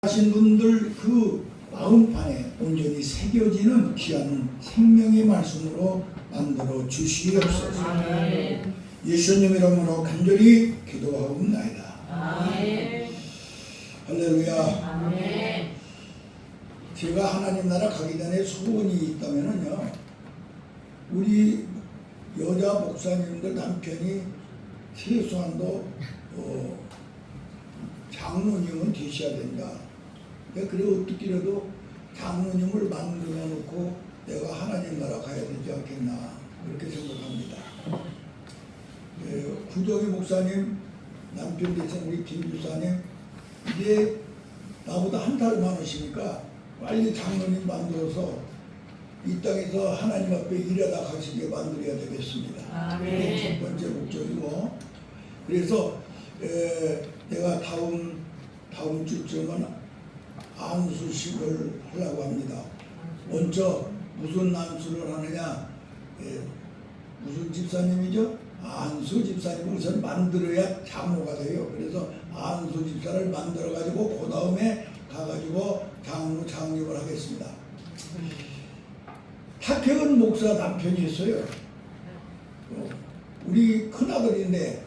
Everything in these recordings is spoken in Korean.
하신 분들 그 마음판에 온전히 새겨지는 귀한 생명의 말씀으로 만들어 주시옵소서. 예수님 이름으로 간절히 기도하옵나이다. 할렐루야. 제가 하나님 나라 가기 전에 소원이 있다면요, 우리 여자 목사님들 남편이 최소한도 장로님은 되셔야 된다. 그래 어떻게라도 장로님을 만들어 놓고 내가 하나님 나라 가야 되지 않겠나 그렇게 생각합니다. 구정희 목사님 남편 되신 우리 김주사님 이제 나보다 한 살 많으시니까 빨리 장로님 만들어서 이 땅에서 하나님 앞에 일하다 가시게 만들어야 되겠습니다. 그게 첫 번째 목적이고, 그래서 내가 다음 주쯤은 안수식을 하려고 합니다. 먼저 무슨 안수를 하느냐, 무슨 집사님이죠? 안수 집사님을 우선 만들어야 장로가 돼요. 그래서 안수 집사를 만들어 가지고 그 다음에 가가지고 장로 창립을 하겠습니다. 탁혜은 목사 남편이 있어요. 우리 큰아들인데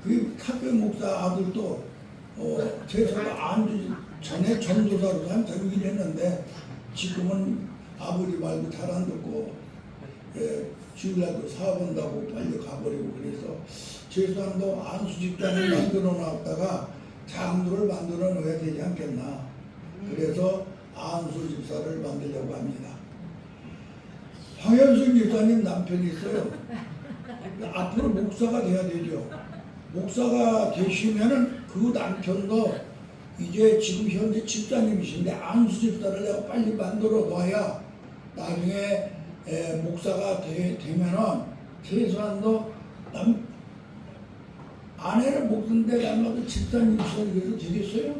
그 탁혜은 목사 아들도 제가 안주 전에 전도사로 한참 일했는데 지금은 아버지 말도 잘 안 듣고 주일날도 사업한다고 빨리 가버리고, 그래서 최소한도 안수 집단을 만들어 놨다가 장로를 만들어 놓아야 되지 않겠나. 그래서 안수 집사를 만들려고 합니다. 황현순 집사님 남편이 있어요. 앞으로 목사가 돼야 되죠. 목사가 되시면은 그 남편도 이제 지금 현재 집사님이신데 안수 집사를 내가 빨리 만들어 놔야 나중에 목사가 되면은 최소한도 아내를 목사인데 남자도 집사님이셔서 그래서 되겠어요?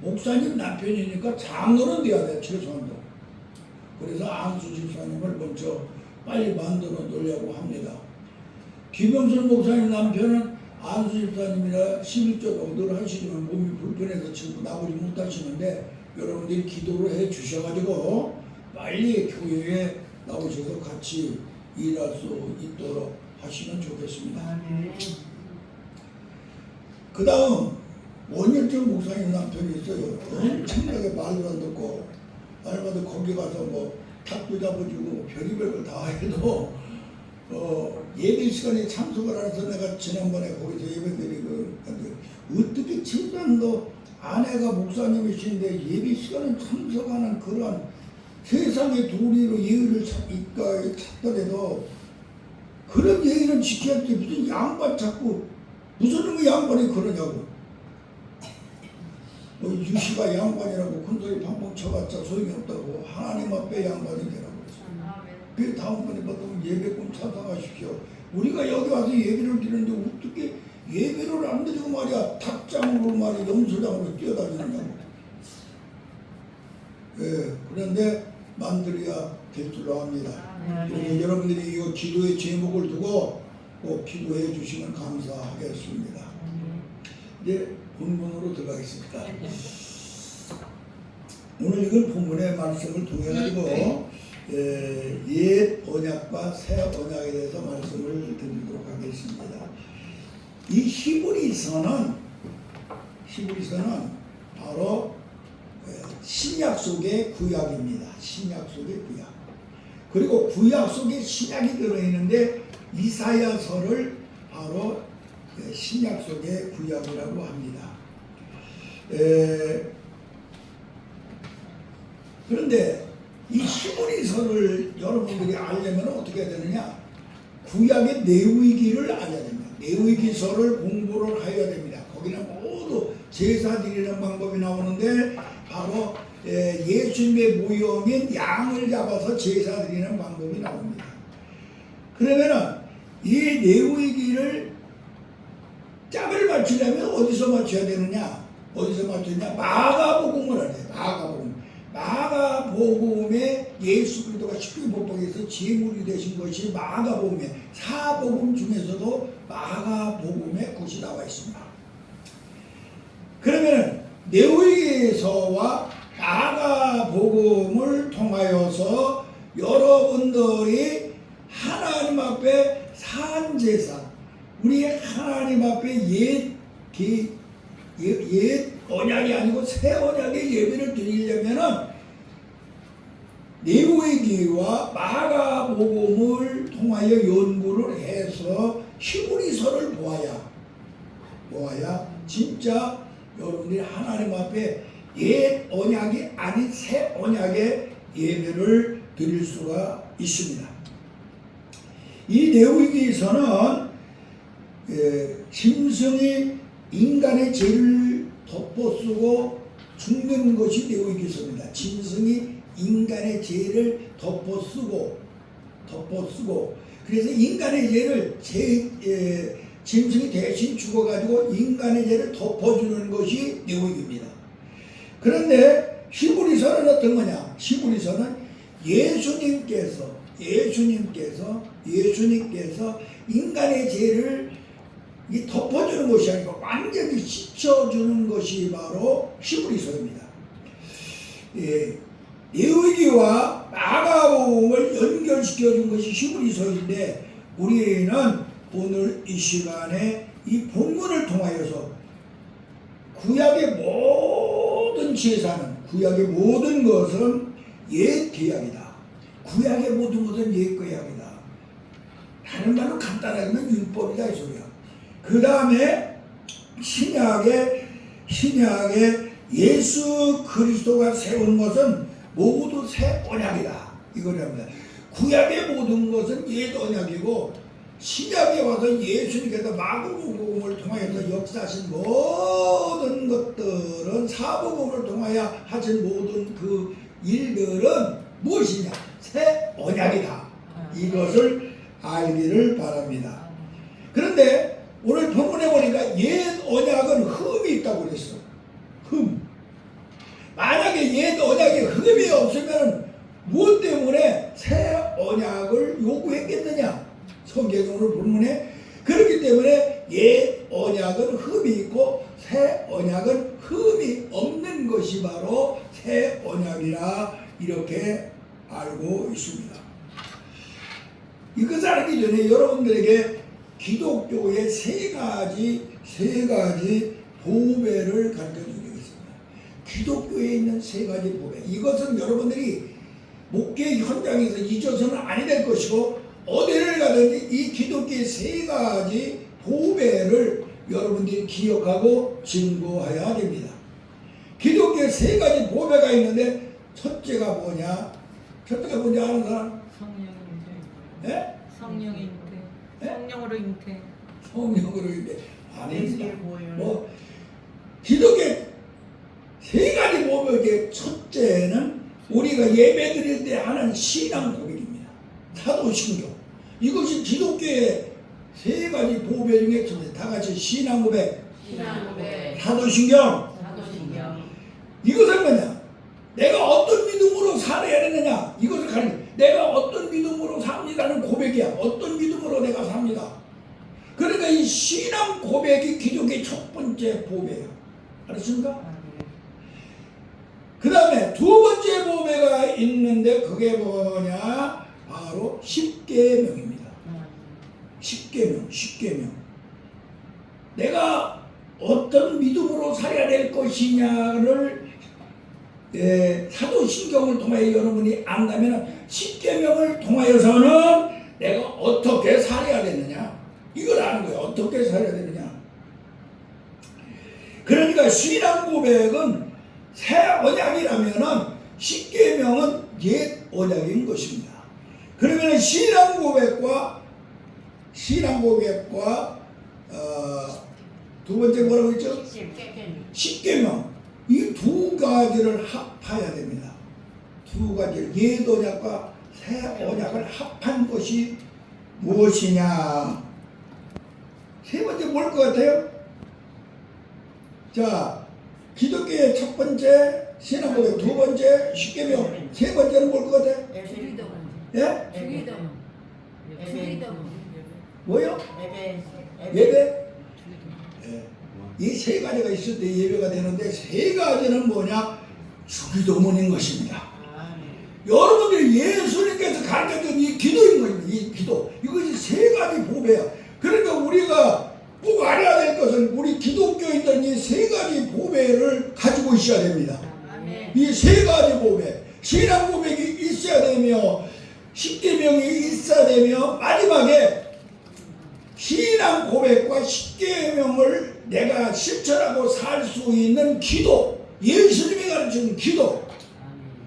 목사님 남편이니까 장로는 돼야 돼, 최소한도. 그래서 안수 집사님을 먼저 빨리 만들어 놓으려고 합니다. 김영선 목사님 남편은 안수 집사님이라 11조 늘 하시지만 몸이 불편해서 지금 나오지 못하시는데 여러분들이 기도를 해 주셔가지고 빨리 교회에 나오셔서 같이 일할 수 있도록 하시면 좋겠습니다. 그 다음 원일정 목사님 남편이 있어요. 엄청나게 말도 안 듣고 날마다 거기 가서 뭐 닭도 잡아주고 별의별 걸 다 해도 예배 시간에 참석을 안 해서 내가 지난번에 거기서 예배드리고 어떻게 친단도 아내가 목사님이신데 예배 시간에 참석하는 그런 세상의 도리로 예의를 찾더라도 그런 예의는 지켜야지. 무슨 양반 찾고 무슨 양반이 그러냐고. 뭐 유시가 양반이라고 큰소리 팡팡 쳐봤자 소용이 없다고. 하나님 앞에 양반이 되라고 했어요. 그 다음번에 보통 예배금 찾아가십시오. 우리가 여기 와서 예배를 드리는데 어떻게 예배를 안 드리고 말이야 닭장으로 말이야 염소장으로 뛰어다니느냐고. 그런데 만들어야 될 줄로 압니다. 여러분들이 이 기도의 제목을 두고 꼭 기도해 주시면 감사하겠습니다. 이제 본문으로 들어가겠습니다. 오늘 이걸 본문의 말씀을 통해 가지고 옛 언약과 새 언약에 대해서 말씀을 드리도록 하겠습니다. 이 히브리서는 바로 신약 속의 구약입니다. 신약 속의 구약. 그리고 구약 속에 신약이 들어있는데 이사야서를 바로 신약 속의 구약이라고 합니다. 그런데 이 히브리서를 여러분들이 알려면 어떻게 해야 되느냐? 구약의 내위기를 알아야 됩니다. 내위기서를 공부를 해야 됩니다. 거기는 모두 제사 드리는 방법이 나오는데 바로 예수님의 모형인 양을 잡아서 제사 드리는 방법이 나옵니다. 그러면은 이 내위기를 짝을 맞추려면 어디서 맞춰야 되느냐? 어디서 맞추냐? 마가복음을 알아요. 마가복음에 예수 그리스도가 십자가에 못 박혀서 제물이 되신 것이 마가복음에 사복음 중에서도 마가복음에 그것이 나와 있습니다. 그러면 레위기서와 마가복음을 통하여서 여러분들이 하나님 앞에 산 제사, 우리 하나님 앞에 옛 언약이 아니고 새 언약의 예배를 드리려면은 레위기와 마가복음을 통하여 연구를 해서 히브리서를 보아야 진짜 여러분들이 하나님 앞에 옛 언약이 아닌 새 언약의 예배를 드릴 수가 있습니다. 이 레위기서는 짐승이 인간의 죄를 덮어쓰고 죽는 것이 레위기서입니다. 짐승이 인간의 죄를 덮어쓰고 그래서 인간의 죄를 짐승이 대신 죽어가지고 인간의 죄를 덮어주는 것이 레위기입니다. 그런데 히브리서는 어떤 거냐? 히브리서는 예수님께서 인간의 죄를 덮어주는 것이 아니고 완전히 씻어주는 것이 바로 히브리서입니다. 레위기와 마가복음을 연결시켜준 것이 히브리서인데 우리는 오늘 이 시간에 이 본문을 통하여서 구약의 모든 제사는, 구약의 모든 것은 옛 계약이다. 구약의 모든 것은 옛 계약이다. 다른 말로 간단하게 하면 율법이다 이 소리야. 그 다음에 신약의 예수 그리스도가 세운 것은 모두 새 언약이다. 이거랍니다. 구약의 모든 것은 옛 언약이고 신약에 와서 예수님께서 마가복음을 통하여서 역사하신 모든 것들은 사복음을 통하여 하신 모든 그 일들은 무엇이냐? 새 언약이다. 이것을 알기를 바랍니다. 그런데 오늘 본문에 보니까 옛 언약은 흠이 있다고 그랬어. 흠. 만약에 옛 언약에 흠이 없으면 무엇 때문에 새 언약을 요구했겠느냐? 성경으로 본문에 그렇기 때문에 옛 언약은 흠이 있고 새 언약은 흠이 없는 것이 바로 새 언약이라 이렇게 알고 있습니다. 이것을 알기 전에 여러분들에게 기독교의 세 가지 보배를 가르쳐 드리겠습니다. 기독교에 있는 세 가지 보배. 이것은 여러분들이 목회 현장에서 잊어서는 아니 될 것이고 어디를 가든지 이 기독교의 세 가지 보배를 여러분들이 기억하고 증거해야 됩니다. 기독교의 세 가지 보배가 있는데 첫째가 뭐냐? 첫째가 뭔지 아는 사람? 성령 잉태. 예? 성령 잉태. 예? 성령으로 잉태. 성령으로 잉태. 아닙니다. 보혈. 뭐 기독교의 세 가지 보배. 첫째는 우리가 예배 드릴 때 하는 신앙 고백입니다. 사도신경. 이것이 기독교의 세 가지 보배 중에 첫째. 다 같이 신앙 고백. 사도신경. 이것은 뭐냐? 내가 어떤 믿음으로 살아야 되느냐? 이것을 가르쳐. 내가 어떤 믿음으로 삽니다는 고백이야. 어떤 믿음으로 내가 삽니다. 그러니까 이 신앙 고백이 기독교의 첫 번째 보배야. 알았습니까? 그 다음에 두 번째 보배가 있는데 그게 뭐냐? 바로 십계명입니다. 십계명. 내가 어떤 믿음으로 살아야 될 것이냐를 사도신경을 통하여 여러분이 안다면 십계명을 통하여서는 내가 어떻게 살아야 되느냐 이걸 아는 거예요. 어떻게 살아야 되느냐. 그러니까 신앙 고백은 새 언약이라면은 십계명은 옛 언약인 것입니다. 그러면 신앙 고백과 두 번째 뭐라고 했죠? 십계명. 이 두 가지를 합해야 됩니다. 두 가지를 옛 언약과 새 언약을 합한 것이 무엇이냐? 세 번째 뭘 것 같아요? 자, 기독교의 첫 번째 신앙 고백, 두 번째 십계명, 세 번째는 뭘 것 같아요? 예? 뭐요? 예배? 예. 이 세 가지가 있을 때 예배가 되는데 세 가지는 뭐냐? 주기도문인 것입니다. 여러분들이 예수님께서 가르쳐준 이 기도인 것입니다. 이 기도. 이것이 세 가지 보배야. 그러니까 우리가 꼭 알아야 될 것은 우리 기독교인들은 이 세 가지 보배를 가지고 있어야 됩니다. 이 세 가지 보배. 신앙 고백이 있어야 되며 십계명이 있어야 되며 마지막에 신앙 고백과 십계명을 내가 실천하고 살 수 있는 기도. 예수님이 가르치는 기도.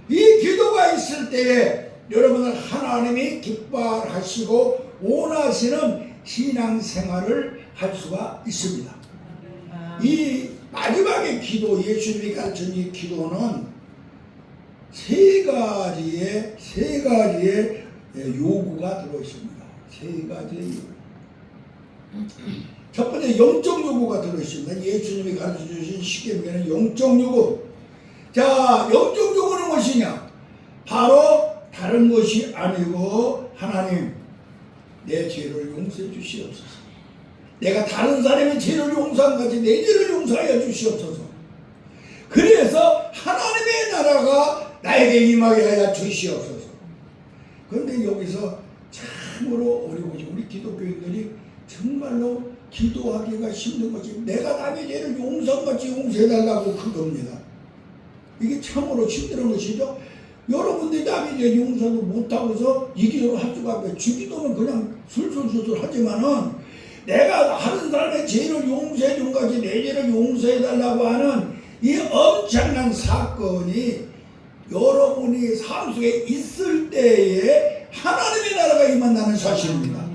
이 기도가 있을 때에 여러분은 하나님이 기뻐하시고 원하시는 신앙생활을 할 수가 있습니다. 이 마지막의 기도, 예수님이 가르친 이 기도는 세 가지의 요구가 들어있습니다. 세 가지의 요구. 첫 번째 영적 요구가 들어있습니다. 예수님이 가르쳐 주신 십계명에는 영적 요구. 자, 영적 요구는 무엇이냐? 바로 다른 것이 아니고 하나님 내 죄를 용서해 주시옵소서. 내가 다른 사람의 죄를 용서한 같이 내 죄를 용서하여 주시옵소서. 그래서 하나님의 나라가 나에게 임하게 하여 주시옵소서. 그런데 여기서 참으로 어려우지. 우리 기독교인들이 정말로 기도하기가 힘든 것이 내가 남의 죄를 용서한 같이 용서해달라고 그겁니다. 이게 참으로 힘든 것이죠. 여러분들이 남의 죄 용서도 못하고서 이 기도를 할 수가 없어요. 주기도는 그냥 술술술술 하지만은 내가 다른 사람의 죄를 용서해 준 것이 내 죄를 용서해 달라고 하는 이 엄청난 사건이 여러분이 삶 속에 있을 때에 하나님의 나라가 임한다는 사실입니다.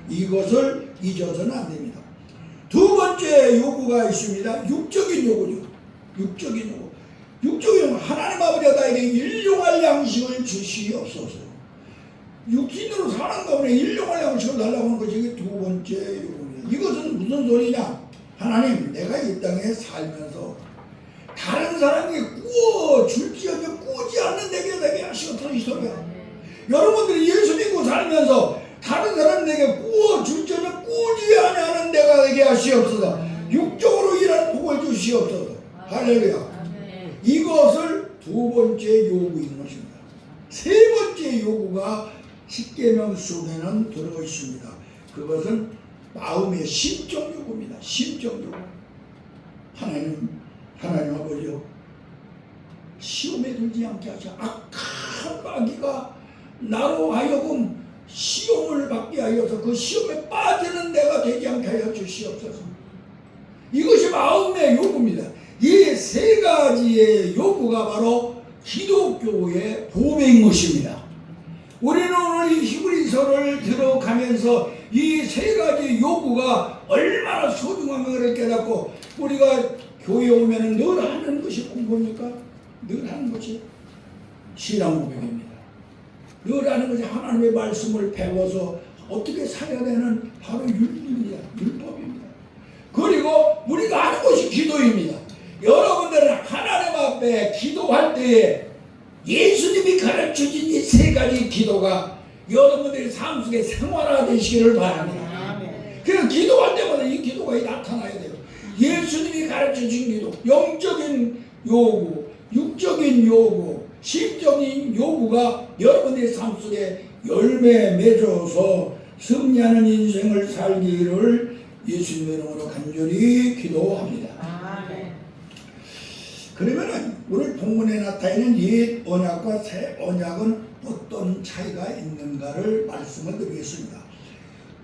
이것을 잊어서는 안 됩니다. 두 번째 요구가 있습니다. 육적인 요구죠. 육적인 요구. 육적인 요구. 하나님 아버지가 나에게 일용할 양식을 주시옵소서. 육신으로 사는 가운데 일용할 양식을 달라고 하는 것이 두 번째 요구입니다. 이것은 무슨 소리냐? 하나님, 내가 이 땅에 살면서 다른 사람에게 구워 줄지언정 구우지 않는 내게 하시옵소서. 이 소리야. 여러분들이 예수 믿고 살면서 다른 사람에게 구워 줄지언정 구우지 아니하는 내가 되게 하시옵소서. 육적으로 일하는 복을 주시옵소서. 할렐루야. 이것을 두 번째 요구인 것입니다. 세 번째 요구가 십계명 속에는 들어 있습니다. 그것은 마음의 심적 요구입니다. 심적 요구. 하나님 아버지요, 시험에 들지 않게 하셔. 악한 마귀가 나로 하여금 시험을 받게 하여서 그 시험에 빠지는 내가 되지 않게 하여 주시옵소서. 이것이 마음의 요구입니다. 이 세 가지의 요구가 바로 기독교의 보배인 것입니다. 우리는 오늘 이 히브리서를 들어가면서 이 세 가지 요구가 얼마나 소중한가를 깨닫고 우리가 교회에 오면 늘 하는 것이 공부입니까? 늘 하는 것이 신앙 고백입니다. 늘 하는 것이 하나님의 말씀을 배워서 어떻게 살아야 되는 바로 율법입니다. 그리고 우리가 하는 것이 기도입니다. 여러분들은 하나님 앞에 기도할 때에 예수님이 가르쳐준 이 세 가지 기도가 여러분들의 삶 속에 생활화되시기를 바랍니다. 그래서 기도할 때마다 이 기도가 나타나야 돼요. 예수님이 가르쳐준 기도, 영적인 요구, 육적인 요구, 심적인 요구가 여러분의 삶 속에 열매 맺어서 승리하는 인생을 살기를 예수님의 이름으로 간절히 기도합니다. 그러면은 오늘 본문에 나타나는 옛 언약과 새 언약은 어떤 차이가 있는가를 말씀을 드리겠습니다.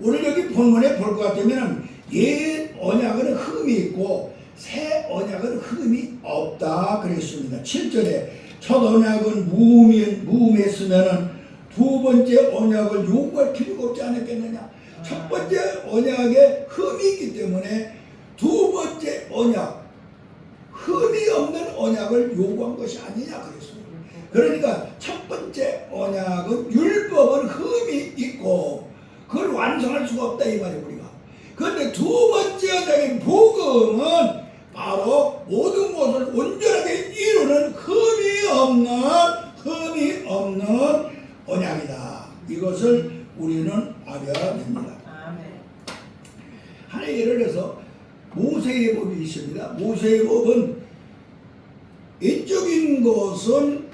오늘 여기 본문에 볼 것 같으면 옛 언약은 흠이 있고 새 언약은 흠이 없다 그랬습니다. 7절에 첫 언약은 무음했으면 두 번째 언약을 요구할 필요가 없지 않았겠느냐. 첫 번째 언약에 흠이 있기 때문에 두 번째 언약, 흠이 없는 언약을 요구한 것이 아니냐 그랬습니다. 그러니까 첫 번째 언약은 율법은 흠이 있고 그걸 완성할 수가 없다 이 말이에요 우리가. 그런데 두 번째 언약인 복음은 바로 모든 것을 온전하게 이루는 흠이 없는 언약이다. 이것을 우리는 알아야 됩니다. 하나 예를 들어서 모세의 법이 있습니다. 모세의 법은 외적인 것은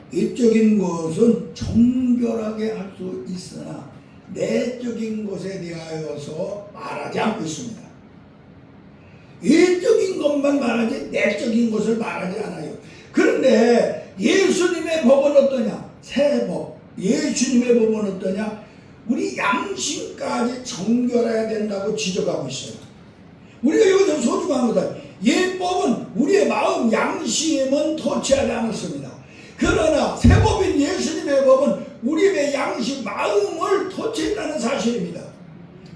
정결하게 할 수 있으나 내적인 것에 대하여서 말하지 않고 있습니다. 외적인 것만 말하지 내적인 것을 말하지 않아요. 그런데 예수님의 법은 어떠냐? 새 법. 예수님의 법은 어떠냐? 우리 양심까지 정결해야 된다고 지적하고 있어요. 우리가 여기서 소중한 것은 예법은 우리의 마음 양심은 터치하지 않았습니다. 그러나 새 법인 예수님의 법은 우리의 양심 마음을 터치한다는 사실입니다.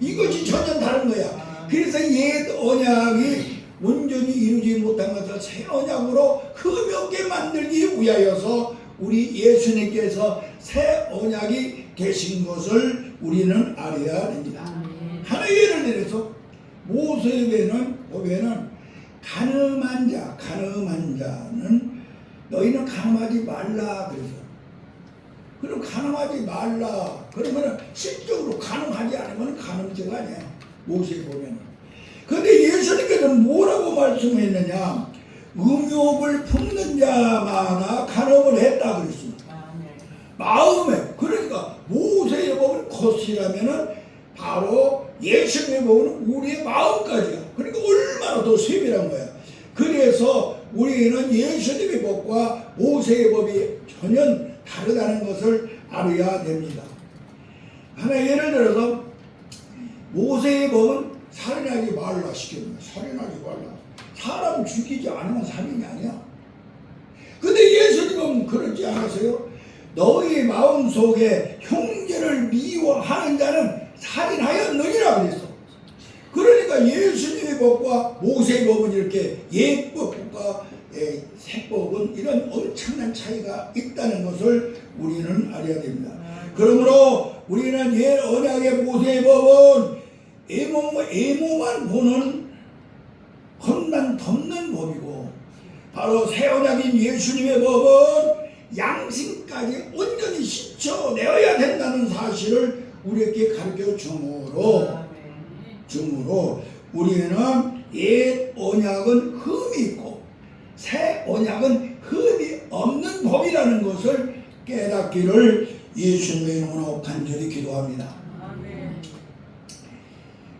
이것이 전혀 다른 거야. 그래서 옛 언약이 온전히 이루지 못한 것을 새 언약으로 흠없게 만들기 위하여서 우리 예수님께서 새 언약이 되신 것을 우리는 알아야 됩니다. 하나의 예를 들어서 모세의 법에는 간음한 자는 너희는 간음하지 말라 그래서. 그럼 간음하지 말라 그러면 실적으로 간음하지 않으면 간음죄가 아니야. 모세의 법에는. 그런데 예수님께서는 뭐라고 말씀했느냐? 음욕을 품는 자마다 간음을 했다 그랬습니다. 마음에. 그러니까 모세의 법은 겉이라면은 바로 예수님의 법은 우리의 마음까지야. 그러니까 얼마나 더 세밀한 거야. 그래서 우리는 예수님의 법과 모세의 법이 전혀 다르다는 것을 알아야 됩니다. 하나 예를 들어서 모세의 법은 살인하지 말라 시켰는데 살인하지 말라. 사람 죽이지 않으면 살인이 아니야. 근데 예수님은 그러지 않으세요? 너희 마음속에 형제를 미워하는 자는 살인하였느니라 그랬어. 그러니까 예수님의 법과 모세의 법은 이렇게 옛법과 새법은 이런 엄청난 차이가 있다는 것을 우리는 알아야 됩니다. 그러므로 우리는 옛 언약의 모세의 법은 애모만 보는 험난 덮는 법이고 바로 새 언약인 예수님의 법은 양심까지 온전히 씻어내어야 된다는 사실을 우리에게 가르쳐 주므로 우리는 옛 언약은 흠이 있고 새 언약은 흠이 없는 법이라는 것을 깨닫기를 예수님의 이름으로 간절히 기도합니다.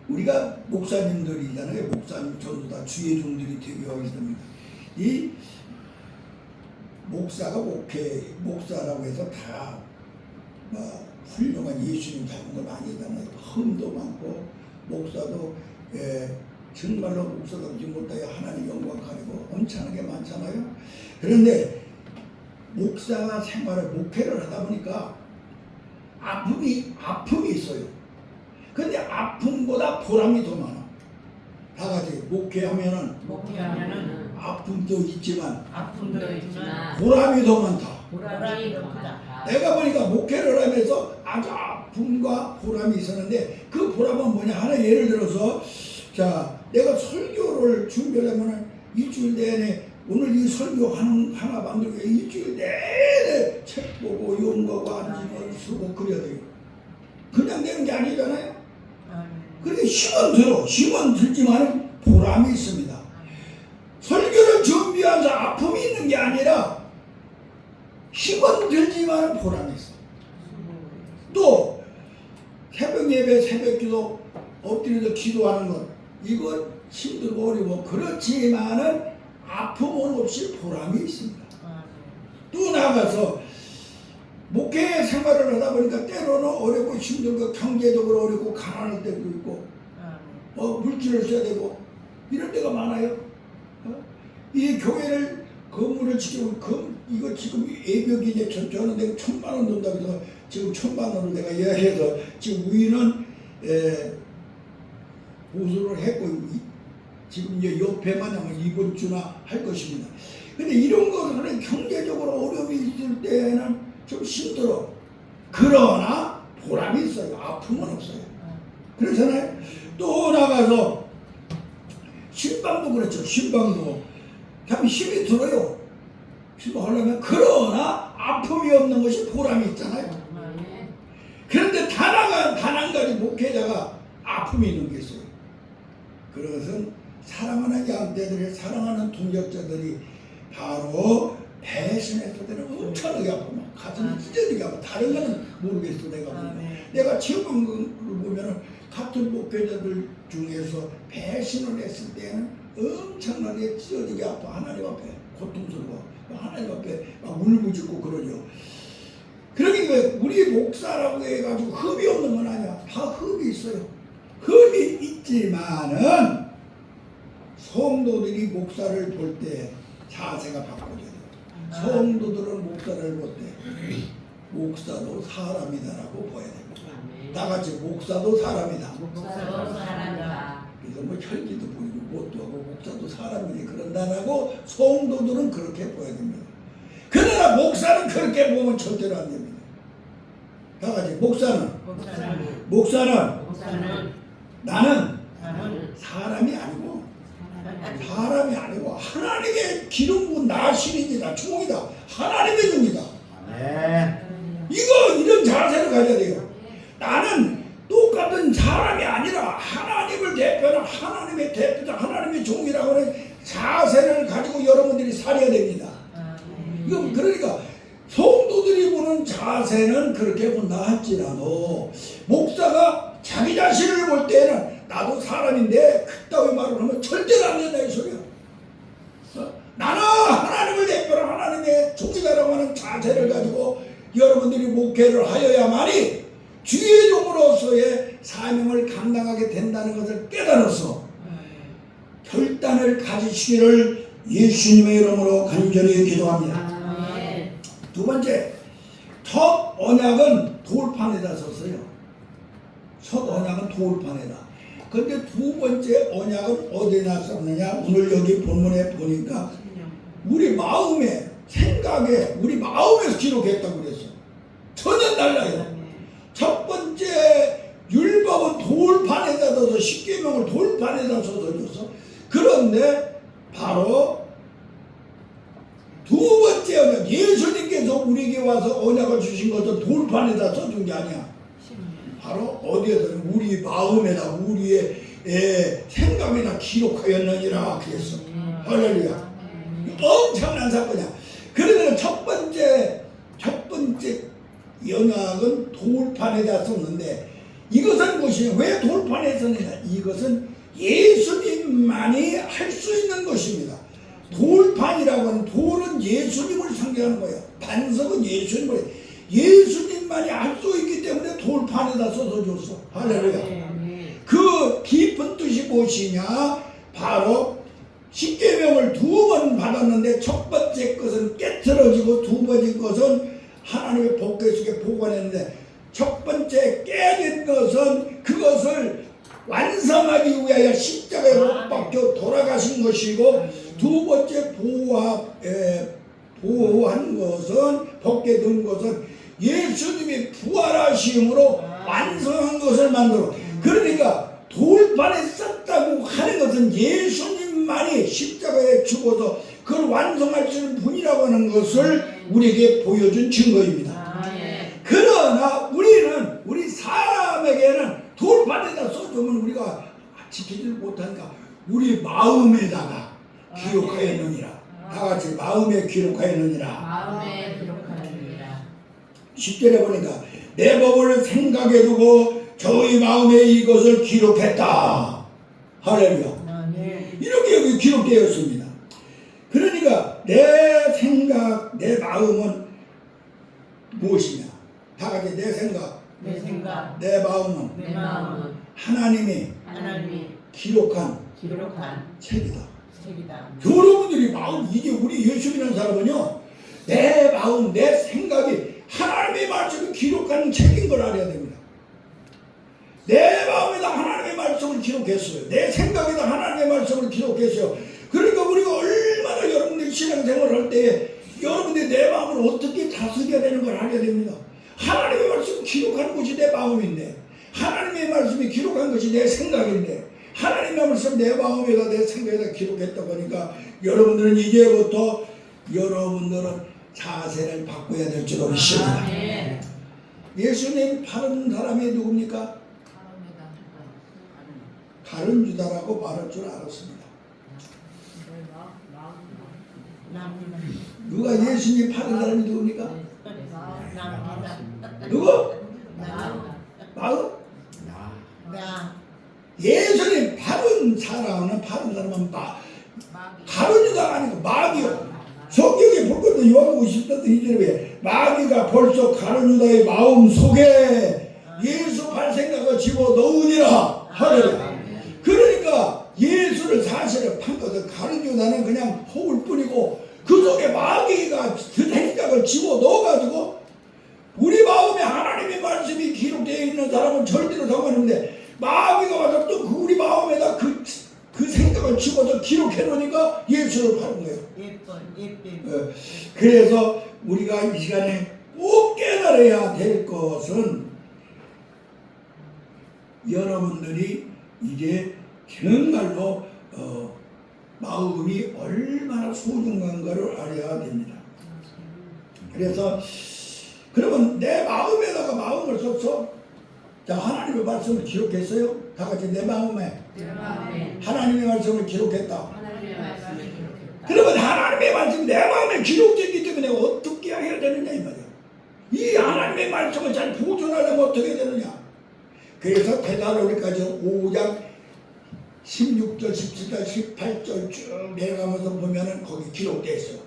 우리가 목사님들이잖아요. 목사님 전부 다 주의 종들이 되게 하겠습니다. 이 목사라고 해서 다 훌륭한 예수님 닮은 걸 많이 하잖아요. 흠도 많고 목사도 정말로 목사답지 못하여 하나님 영광 가리고 엄청나게 많잖아요. 그런데 목사가 목회를 하다 보니까 아픔이 있어요. 근데 아픔보다 보람이 더 많아. 다 같이 목회하면은 아픔도 있지만 보람이 더 많다. 내가 보니까 목회를 하면서 아주 아픔과 보람이 있었는데 그 보람은 뭐냐? 하나 예를 들어서 자 내가 설교를 준비하려면 일주일 내내 오늘 이 설교 하나 만들고 일주일 내내 책 보고 연구하고 안지고 쓰고 그래야 돼요. 그냥 되는 게 아니잖아요. 그런데 힘은 들지만 보람이 있습니다. 설교를 준비하면서 아픔이 있는 게 아니라 힘은 들지만 보람이 있어. 또 새벽 예배, 새벽 기도 엎드려서 기도하는 것 이건 힘들고 어려워. 그렇지만은 아픔은 없이 보람이 있습니다. 또 나가서 목회 생활을 하다 보니까 때로는 어렵고 힘들고 경제적으로 어렵고 가난할 때도 있고 물질을 써야 되고 이럴 때가 많아요. 이 교회를 건물을 지키고 이거 지금 예벽이 이제 저는 내가 1,000만 원 든다고 해서 지금 1,000만 원을 내가 이야기해서 지금 우리는 보수를 했고 지금 이제 옆에만 하면 이번 주나 할 것입니다. 근데 이런 것은 경제적으로 어려움이 있을 때는 좀 힘들어. 그러나 보람이 있어요. 아픔은 없어요. 그렇잖아요. 또 나가서 신방도 그렇죠. 신방도 참 힘이 들어요. 신방하려면 그러나 아픔이 없는 것이 보람이 있잖아요. 그런데 단 한 가지 목회자가 아픔이 있는 게 있어요. 그것은 사랑하는 양떼들이 사랑하는 동역자들이 바로 배신했을 때는 엄청나게 아파. 막 가슴이 찢어지게 아파. 다른 거는 모르겠어 내가 보면. 내가 체험한 걸 보면은 같은 목회자들 중에서 배신을 했을 때는 엄청나게 찢어지게 아파. 하나님 앞에 고통스러워. 하나님 앞에 막 울부짖고 그러죠. 그러니까 우리 목사라고 해가지고 흡이 없는 건 아니야. 다 흡이 있어요. 흡이 있지만은 성도들이 목사를 볼 때 자세가 바꿔져요. 성도들은 목사를 볼 때 목사도 사람이다라고 봐야 됩니다. 다 같이 목사도 사람이다. 목사도 사람이다. 그래서 뭐 혈기도 보이고 뭣도 하고 목사도 사람이니 그런다라고 성도들은 그렇게 봐야 됩니다. 그러나 목사는 그렇게 보면 절대로 안 됩니다. 다 같이 목사는 나는 사람이 아니고 하나님의 기름 부은 나신이다 종이다. 하나님의 종이다. 이런 자세를 가져야 돼요. 나는 똑같은 사람이 아니라 하나님을 대표하는 하나님의 대표자 하나님의 종이라고 하는 자세를 가지고 여러분들이 살아야 됩니다. 이건 그러니까 성도들이 보는 자세는 그렇게 본다 할지라도 목사가 자기 자신을 볼 때는 나도 사람인데 그따위 말을 하면 절대로 안 된다 이 소리야. 나는 하나님을 대표하는 하나님의 종이다라고 하는 자세를 가지고 여러분들이 목회를 하여야만이 주의 종으로서의 사명을 감당하게 된다는 것을 깨달아서 결단을 가지시기를 예수님의 이름으로 간절히 기도합니다. 두 번째, 첫 언약은 돌판에다 섰어요. 첫 언약은 돌판에다. 그런데 두 번째 언약은 어디다 썼느냐? 오늘 여기 본문에 보니까 우리 마음에 생각에 우리 마음에서 기록했다고 그랬어. 전혀 달라요. 첫 번째 율법은 돌판에다 둬서 십계명을 돌판에다 써서 줬어. 그런데 바로 두 번째 언약, 예수님께서 우리에게 와서 언약을 주신 것은 돌판에다 써준 게 아니야. 바로 어디에서 우리 마음에다 우리의 생각에다 기록하였느니라 그랬어. 할렐루야. 엄청난 사건이야. 그러면 첫 번째 언약은 돌판에다 썼는데 이것은 무엇이냐? 왜 돌판에 썼느냐? 이것은 예수님만이 할 수 있는 것입니다. 돌판이라고 하는 돌은 예수님을 상징하는 거예요. 반석은 예수님만이 할 수 있기 때문에 돌판에다 써서 줬어. 할렐루야. 그 깊은 뜻이 무엇이냐? 바로 십계명을 두 번 받았는데 첫 번째 것은 깨트려지고 두 번째 것은 하나님의 복궤 속에 보관했는데 첫 번째 깨진 것은 그것을 완성하기 위하여 십자가에 못 박혀 돌아가신 것이고 두 번째 보호한 것은 복궤 든 것은 예수님이 부활하심으로 완성한 것을 만들어. 그러니까 돌판에 썼다고 하는 것은 예수님만이 십자가에 죽어서 그걸 완성할 수 있는 분이라고 하는 것을 우리에게 보여준 증거입니다. 그러나 우리 사람에게는 돌판에다 써주면 우리가 지키지 못하니까 우리 마음에다가 기록하였느니라. 다 같이 마음에 기록하였느니라. 10절에 보니까 내 법을 생각해 두고 저희 마음에 이것을 기록했다. 할렐루야. 이렇게 여기 기록되어 있습니다. 그러니까 내 생각, 내 마음은 무엇이냐? 다 같이 내 생각, 내 마음은 하나님이 기록한 책이다. 여러분들이 마음, 이게 우리 예수 믿는 사람은요, 내 마음, 내 생각이 하나님의 말씀을 기록하는 책인 걸 알아야 됩니다. 내 마음에다 하나님의 말씀을 기록했어요. 내 생각에다 하나님의 말씀을 기록했어요. 그러니까 우리가 얼마나 여러분들이 신앙생활을 할 때 여러분들이 내 마음을 어떻게 다스려야 되는 걸 알아야 됩니다. 하나님의 말씀을 기록하는 것이 내 마음인데, 하나님의 말씀이 기록한 것이 내 생각인데, 하나님의 말씀 내 마음에다 내 생각에다 기록했다 보니까 여러분들은 이제부터 여러분들은 자세를 바꿔야 될 줄 믿습니다. 예수님 다른 사람이 누굽니까? 다른 유다라고 말할 줄 알았습니다. 누가 예수님 파는 사람이 누굽니까? 누구? 마음? 예수님 파는 사람은 가룟 유다가 아니고 마귀요. 성경에 볼 것도 요한복음 10장 2절에 마귀가 벌써 가룟 유다의 마음 속에 예수 팔 생각을 집어넣으니라 하더라. 그러니까 예수를 사실을 판 것은 가룟 유다는 그냥 호울 뿐이고 그 속에 마귀가 그 생각을 집어넣어가지고 우리 마음에 하나님의 말씀이 기록되어 있는 사람은 절대로 상관없는데 마귀가 와서 또 우리 마음에다 그 생각을 집어서 기록해 놓으니까 예수를 파는 거예요. 그래서 우리가 이 시간에 꼭 깨달아야 될 것은 여러분들이 이제 정말로 마음이 얼마나 소중한가를 알아야 됩니다. 그래서 그러면 내 마음에다가 마음을 써서 자 하나님의 말씀을 기록했어요. 다 같이 내 마음에 하나님의 말씀을 기록했다. 그러면 하나님의 말씀이 내 마음에 기록되기 때문에 어떻게 해야 되느냐 이 말이야. 이 하나님의 말씀을 잘 보존하려면 어떻게 되느냐. 그래서 데살로니가서 5장 16절, 17절, 18절 쭉 내려가면서 보면은 거기 기록되어 있어요.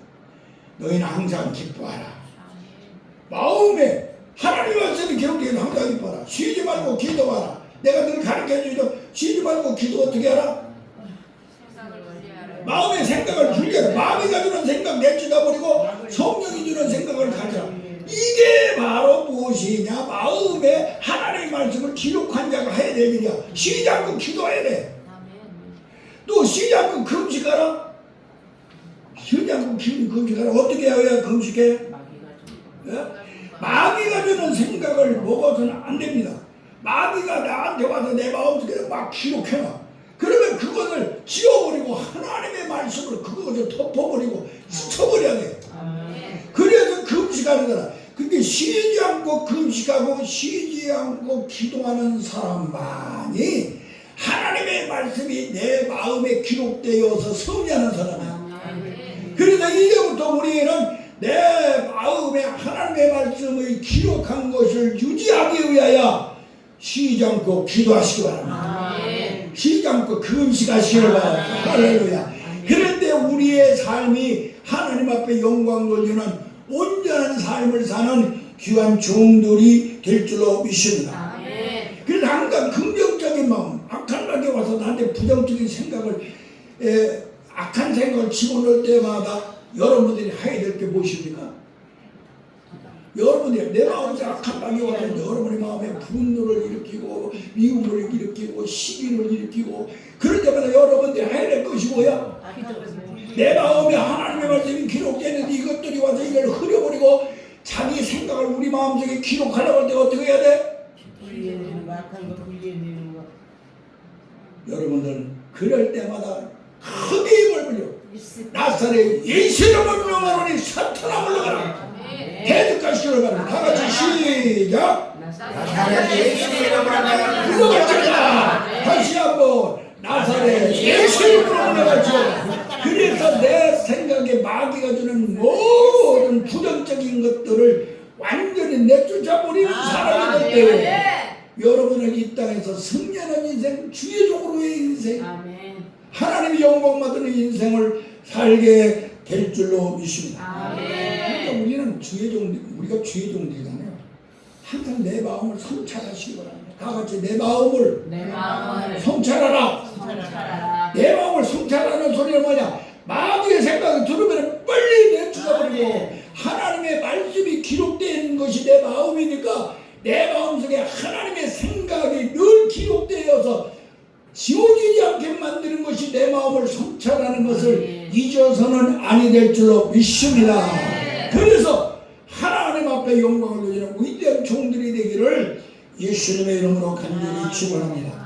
너희는 항상 기뻐하라. 마음에 하나님의 말씀이 기록되어 있는 항상 기뻐하라. 쉬지 말고 기도하라. 내가 늘 가르쳐주죠. 쉬지 말고 기도 어떻게 하라? 마음의 생각을 분리하라. 마음이 가지는 생각 내치다 버리고 성령이 주는 생각을 가져라. 이게 바로 무엇이냐? 마음에 하나님의 말씀을 기록한 자가 해야 될 일이야. 쉬지 않고 기도해야 돼. 또 쉬지 않고 금식하라. 쉬지 않고 금식하라. 어떻게 해야 금식해? 마귀가 주는 생각을 먹어서는 안 됩니다. 마귀가 나한테 와서 내 마음속에 막 기록해놔. 그러면 그것을 지워버리고 하나님의 말씀을 그것을 덮어버리고 스쳐버려야 돼. 그래서 금식하는 거라. 근데 쉬지 않고 금식하고 쉬지 않고 기도하는 사람만이 하나님의 말씀이 내 마음에 기록되어서 승리하는 사람이야. 그래서 이제부터 우리는 내 마음에 하나님의 말씀을 기록한 것을 유지하기 위하여 쉬지 않고 기도하시기 바랍니다. 쉬지 않고 금식하시기를 바랍니다. 할렐루야. 그런데 우리의 삶이 하나님 앞에 영광 돌리는 온전한 삶을 사는 귀한 종들이 될 줄로 믿습니다. 그래서 항상 긍정적인 마음, 악한 낙이 와서 나한테 부정적인 생각을 악한 생각을 집어넣을 때마다 여러분들이 해야 될 게 무엇입니까? 여러분이 내 마음에 악한 낙이 와서 여러분의 마음에 분노를 일으키고 미움을 일으키고 시기를 일으키고 그럴 때마다 여러분들이 해야 될 것이 뭐야? 내 마음에 하나님의 말씀이 기록되는데 이것들이 와서 이걸 흐려버리고 자기 생각을 우리 마음속에 기록하려고 할 때 어떻게 해야 돼? 여러분들 그럴 때마다 크게 힘을 빌려 나사렛 예수 이름으로 명하노니 사탄아 물러가라. 대적하시기를 바랍니다. 다 같이 시작. 나사렛 예수 이름으로 물러가라. 다시 한번 나사렛 예수 이름으로 물러가죠. 그래서 내 생각에 마귀가 주는 모든 부정적인 것들을 완전히 내쫓아버리는 사람이 될 때에 여러분은 이 땅에서 승리하는 인생, 주의 종으로의 인생, 하나님이 영광 받는 인생을 살게 될 줄로 믿습니다. 그러니까 우리는 우리가 주의 종들이잖아요. 항상 내 마음을 성찰하시기 바랍니다. 다 같이 내 마음을 성찰하라. 내 마음을 성찰하는 소리는 뭐냐? 마귀의 생각을 들으면 빨리 내쫓아버리고 하나님의 말씀이 기록된 것이 내 마음이니까 내 마음속에 하나님의 생각이 늘 기록되어서 지워지지 않게 만드는 것이 내 마음을 성찰하는 것을 잊어서는 아니 될 줄로 믿습니다. 그래서 하나님 앞에 영광을 돌리는 위대한 종들이 되기를 예수님의 이름으로 간절히 축원합니다.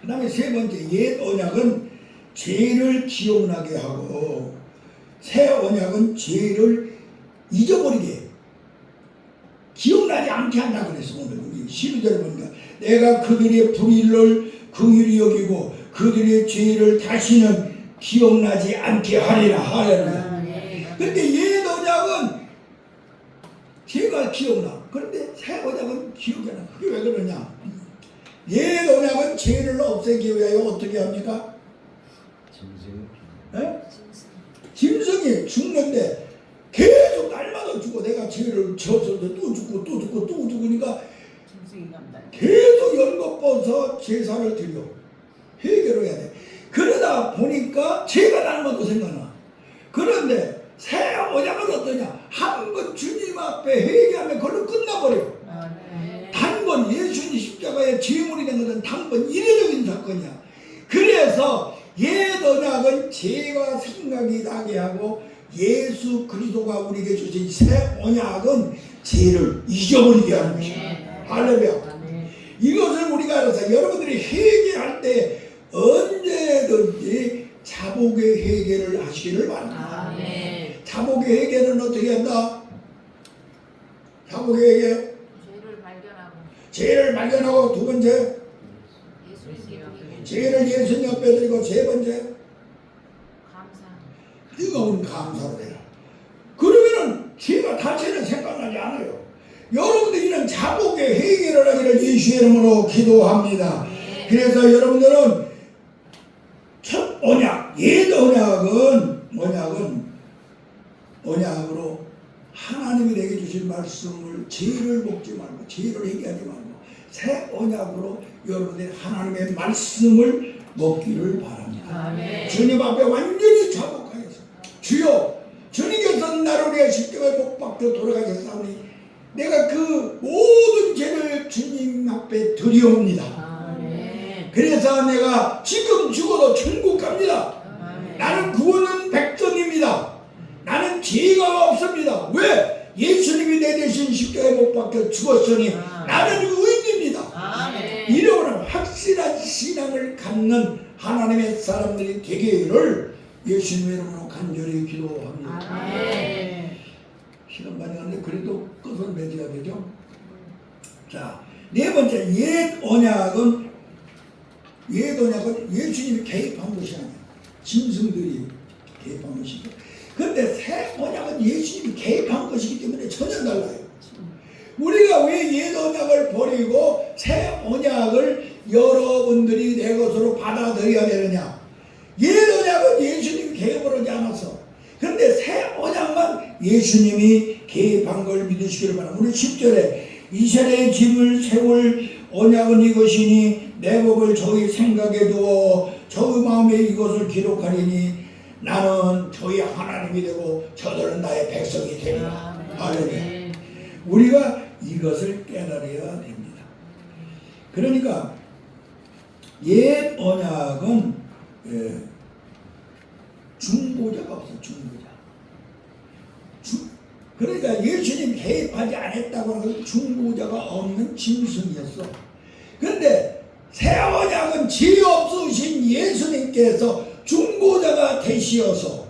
그 다음에 세 번째, 옛 언약은 죄를 기억나게 하고 새 언약은 죄를 잊어버리게 해요. 기억나지 않게 한다고 그랬어. 오늘 우리 12절에 보니까 내가 그들의 불의를 긍휼히 여기고 그들의 죄를 다시는 기억나지 않게 하리라. 하려니까. 근데 옛 언약은 제가 기억나. 그런데 새 언약은 기억이 안 나. 그게 왜 그러냐? 옛 언약은 죄를 없애기 위하여 어떻게 합니까? 예? 짐승이 죽는데 계속 날마다 죽어. 내가 죄를 지었을 때 또 죽고 또 죽고 또 죽으니까 계속 연거벗어 제사를 드려 해결을 해야 돼. 그러다 보니까 죄가 날마다 생각나. 그런데 새 언약은 어떠냐? 한 번 주님 앞에 회개하면 그걸로 끝나버려. 단번 예수님 십자가에 제물이 된 것은 단번 이례적인 사건이야. 그래서 옛 언약은 죄가 생각이 나게 하고 예수 그리스도가 우리에게 주신 새 언약은 죄를 잊어버리게 하는 것이야. 할렐루야. 이것을 우리가 알아서 여러분들이 회개할 때 언제든지 자복의 회개를 하시기를 바랍니다. 자복의 회개는 어떻게 한다? 자복의 회개 죄를 발견하고 두 번째 죄를 예수님 앞에 드리고 세 번째 뜨거운 감사로 해라. 그러면은 죄가 다시는 생각나지 않아요. 여러분들이는 자복의 회개를 하기를 예수의 이름으로 기도합니다. 그래서 여러분들은 첫 언약, 옛 언약으로 하나님이 내게 주신 말씀을 죄를 먹지 말고 죄를 회개하지 말고 새 언약으로 여러분들이 하나님의 말씀을 먹기를 바랍니다. 주님 앞에 완전히 자복하여서 주여 주님께서 나를 위해 십자가에 못 박혀 돌아가셨사오니 내가 그 모든 죄를 주님 앞에 드리옵니다. 그래서 내가 지금 죽어도 천국 갑니다. 나는 구원은 백전입니다. 나는 죄가 없습니다. 왜? 예수님이 내 대신 십자가에 못 박혀 죽었으니 나는 의인입니다. 이러한 확실한 신앙을 갖는 하나님의 사람들이 되기를 예수님의 이름으로 간절히 기도합니다. 시간 많이 갔는데 그래도 끝을 맺어야 되죠. 자, 네 번째 옛 언약은 예수님이 개입한 것이 아니야. 짐승들이 개입한 것이고. 근데 새 언약은 예수님이 개입한 것이기 때문에 전혀 달라요. 우리가 왜 옛 언약을 버리고 새 언약을 여러분들이 내 것으로 받아들여야 되느냐? 옛 언약은 예수님이 개입을 하지 않았어. 그런데 새 언약만 예수님이 개입한 걸 믿으시기를 바랍니다. 우리 10절에 이스라엘의 집을 세울 언약은 이것이니 내 법을 저희 생각에 두어 저희 마음에 이것을 기록하리니 나는 저희 하나님이 되고 저들은 나의 백성이 되리라. 할렐루야. 우리가 이것을 깨달아야 됩니다. 그러니까 옛 언약은 중보자가 없어. 그러니까 예수님 개입하지 않았다고 하는 중보자가 없는 짐승이었어. 그런데 새 언약은 죄 없으신 예수님께서 중보자가 되시어서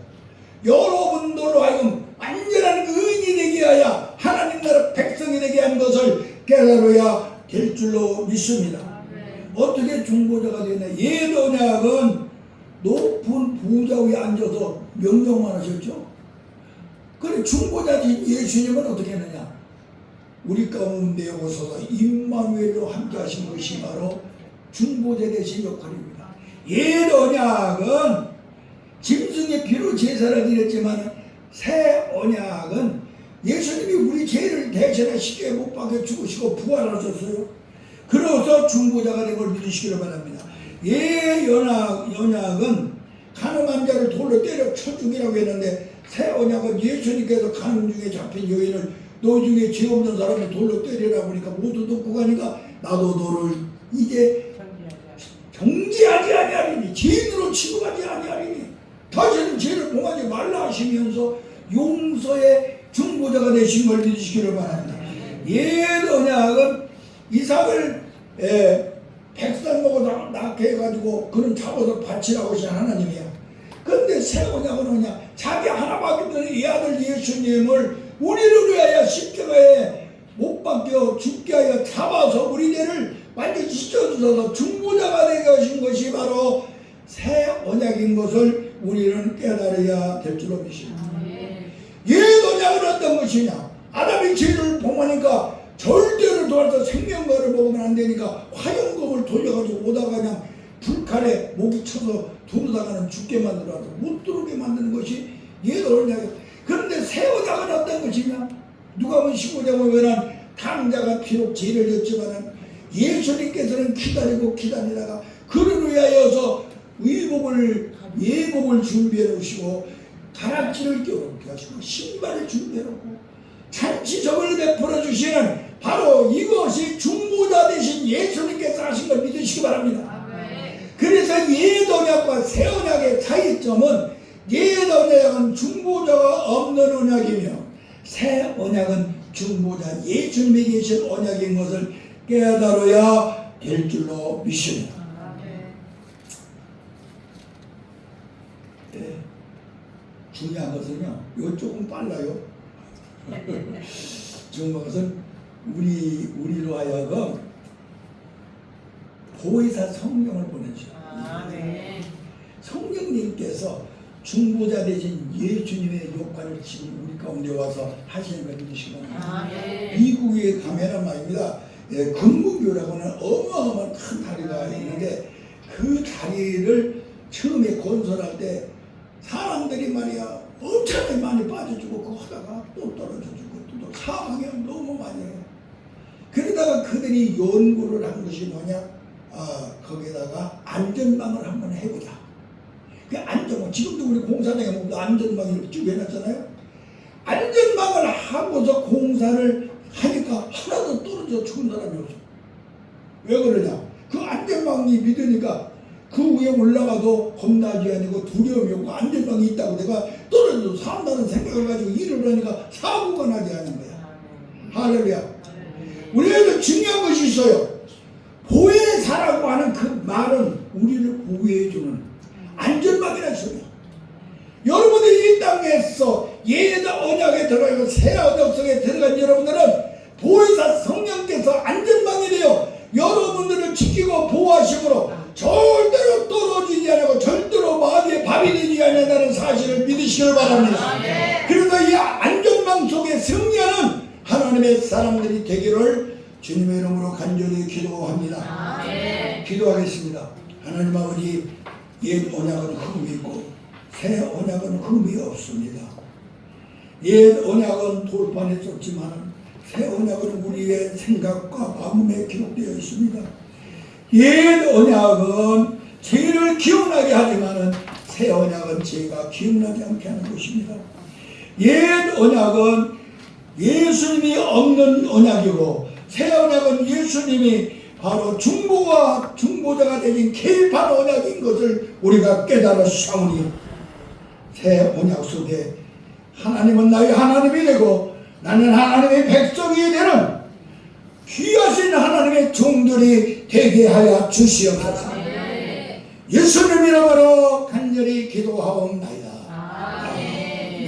여러분들로 하여금 완전한 의인이 되게 하여 하나님 나라 백성이 되게 한 것을 깨달아야 될 줄로 믿습니다. 어떻게 중보자가 되냐? 옛 언약은 높은 부자 위에 앉아서 명령만 하셨죠. 그래 중보자지 예수님은 어떻게 했느냐? 우리 가운데 오셔서 임마누엘로 함께 하신 것이 바로 중보자 되신 역할입니다. 옛 언약은 짐승의 피로 제사를 드렸지만 새 언약은 예수님이 우리 죄를 대신해 십자가에 못 박혀 죽으시고 부활하셨어요. 그래서 중보자가 된 걸 믿으시기를 바랍니다. 옛 언약은 가늠한 자를 돌로 때려 쳐 죽이라고 했는데 새 언약은 예수님께서 가늠 중에 잡힌 여인을 너 중에 죄 없는 사람을 돌로 때리라 보니까 모두 듣고 가니까 나도 너를 이제 정죄하지 아니하리니 죄인으로 취급하지 아니하리니 다시는 죄를 범하지 말라 하시면서 용서의 중보자가 되신 걸 믿으시기를 바랍니다. 옛 언약은 이삭을 백성 먹어서 낳게 해가지고 그는 잡아서 바치라고 하신 하나님이야. 그런데 새 언약은 뭐냐? 자기 하나밖에 없는 이 아들 예수님을 우리를 위하여 십자가에 못 박혀 죽게 하여 잡아서 우리 죄를 완전히 씻어주셔서 중보자가 되게 하신 것이 바로 새 언약인 것을 우리는 깨달아야 될 줄로 믿습니다. 옛 언약은 어떤 것이냐? 아담이 죄를 범하니까 절대로 돌아서 생명과를 먹으면 안 되니까 화염검을 돌려가지고 오다가 그냥 불칼에 목이 쳐서 두르다가는 죽게 만들어서 못 들어오게 만드는 것이 옛 언약이에요. 그런데 새 언약은 어떤 것이냐? 누가 보면 15장 보면은 당자가 비록 죄를 졌지만은 예수님께서는 기다리고 기다리다가 그를 위하여서 예복을 준비해 놓으시고 가락지를 껴놓게 하시고 신발을 준비해 놓고 잔치접을 베풀어 주시는 바로 이것이 중보자 되신 예수님께서 하신 걸 믿으시기 바랍니다. 그래서 옛 언약과 새 언약의 차이점은 옛 언약은 중보자가 없는 언약이며 새 언약은 중보자 예수님이 계신 언약인 것을 깨달아야 될 줄로 믿습니다. 네. 중요한 것은요, 이거 조금 빨라요. 중요한 것은 우리로 하여금 보혜사 성령을 보내주셨어요. 성령님께서 중보자 되신 예수님의 역할을 지금 우리 가운데 와서 하시는 걸 믿으시기 바랍니다. 미국에 가면은 말입니다. 금문교라고는 어마어마한 큰 다리가 있는데 그 다리를 처음에 건설할 때 사람들이 말이야 엄청나게 많이 빠져주고 그거 하다가 또 떨어져주고 또 사망이 너무 많이 해요. 그러다가 그들이 연구를 한 것이 뭐냐? 거기다가 안전망을 한번 해보자. 그 안전망, 지금도 우리 공사장에 보면 안전망 이렇게 쭉 해놨잖아요. 안전망을 하고서 공사를 하니까 하나도 떨어져 죽은 사람이 없어. 왜 그러냐? 그 안전망이 믿으니까 그 위에 올라가도 겁나지 아니고 두려움이 없고 안전망이 있다고 내가 떨어져도 산다는 생각을 가지고 일을 하니까 사고가 나지 않은 거야. 할렐루야. 우리에게 중요한 것이 있어요. 보혜사라고 하는 그 말은 우리를 보호해주는 안전망이라는 소리야. 여러분들이 이 땅에서 옛 언약에 들어가고 새 언약 속에 들어간 여러분들은 보혜사 성령께서 안전망이 되어 여러분들을 지키고 보호하심으로 절대로 떨어지지 않고 절대로 마귀의 밥이 되지 않는다는 사실을 믿으시길 바랍니다. 그래서 이 안전망 속에 승리하는 하나님의 사람들이 되기를 주님의 이름으로 간절히 기도합니다. 기도하겠습니다. 하나님 아버지, 옛 언약은 흠이 있고 새 언약은 흠이 없습니다. 옛 언약은 돌판에 썼지만 새 언약은 우리의 생각과 마음에 기록되어 있습니다. 옛 언약은 죄를 기억나게 하지만 새 언약은 죄가 기억나지 않게 하는 것입니다. 옛 언약은 예수님이 없는 언약이고 새 언약은 예수님이 바로 중보자가 되신 개입한 언약인 것을 우리가 깨달았사오니 새 언약 속에 하나님은 나의 하나님이 되고 나는 하나님의 백성이 되는 귀하신 하나님의 종들이 되게 하여 주시옵소서. 예수님 이름으로 간절히 기도하옵나이다.